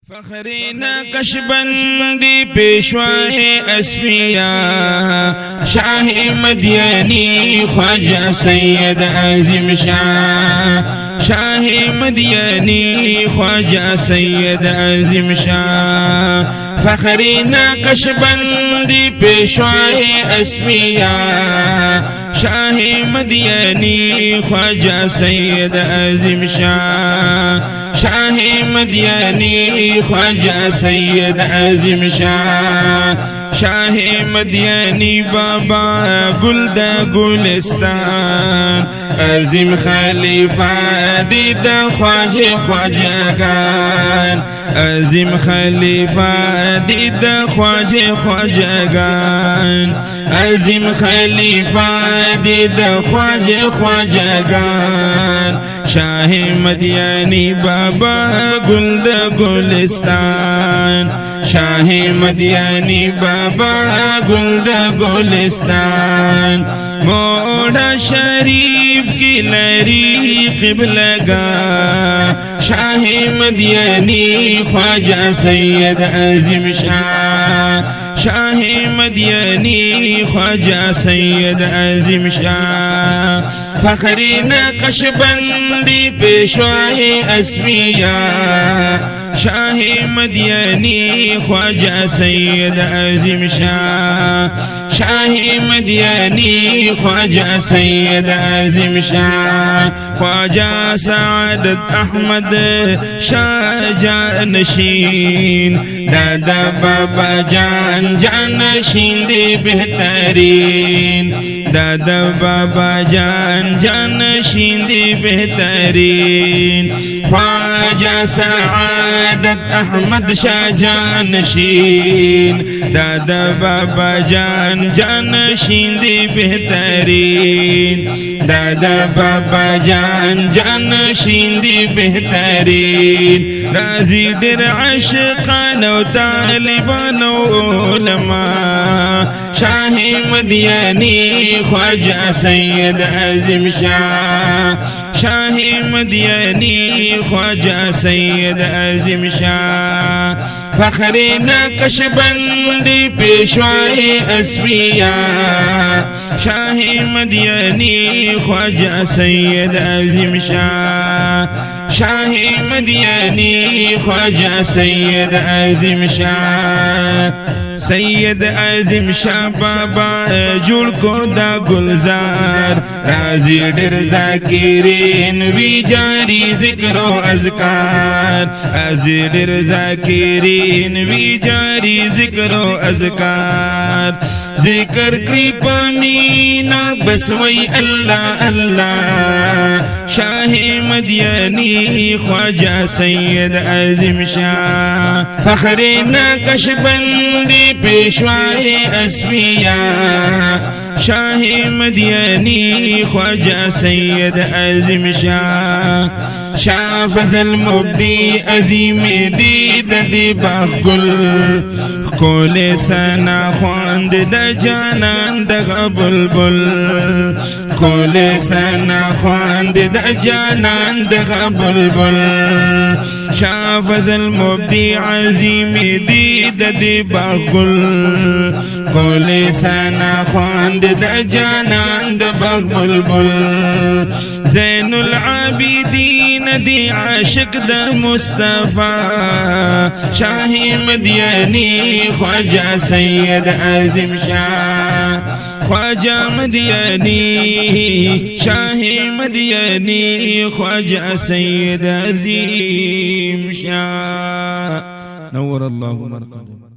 فخرینا کشبندی پیشوائے اسفیا شاہ مدینی خواجہ سید عظیم شاہ مدینی خواجہ سید عظیم فخرینا کشبندی پیشوائے اسفیا شاہ مدینی خواجہ سید عظیم شاہ مدینی خواجہ سید عظیم شاہ مدینی بابا گلد گلستان عظیم خلیفہ دید خواجہ خواجگان عظیم خلیفہ دید خواجہ خواجگان عظیم خلیفہ دید خواجہ خواجگان شاہ مدینی بابا گلد گلستان شاہ مدینی بابا گلد گلستان موڑا شریف کی لری قبلگا شاہ مدینی خواجہ سید عظیم شاہ مدینی خواجہ سید عظیم فخرینا کشبندی پیشوائے اسفیا شاہ مدینی خواجہ سید عظیم شاہ مدینی خواجہ سید عظیم خواجہ سعادت احمد شاہ جانشین دادا بابا جانشین دی بہترین دادا بابا جانشین دی بہترین خواجہ سعادت احمد شاہ جانشین دادا بابا جانشین دی بہترین دادا بابا جانشین دی بہترین رازی در عشقان و طالبان و علماء شاہ مدینی خواجہ سید عظیم شاہ مدینی خواجہ سید عظیم فخرینا کشبندی پیشوائے اسفیا شاہ مدینی خواجہ سید عظیم شاہ مدینی خواجہ سید عظیم سید عظیم شاہ بابا جوڑ کو دا گلزار رازی ڈر ذاکرین وی جاری ذکر و اذکار رازی ڈر ذاکرین وی جاری ذکر و اذکار ذکر کری پامینا بسوئی اللہ اللہ شاہ مدینی خواجہ سید عظیم فخرینا کشبندی پیشوائے اسفیا شاہ مدینی خواجہ سید عظیم شاہ فضل مبدی عظیم دید دی باغل کول سنا خواند دا جانان دا بلبل کول سنا خواند دا جانان دا بلبل شاہ فضل مبدی عظیم دید دی باغل کول سنا خواند دا جانان دا بلبل زین العابدین دی عاشق دا مصطفیٰ شاہ مدینی خواجہ سید عظیم خواجہ مدینی شاہ مدینی خواجہ سید عظیم نور اللہ مرقدہ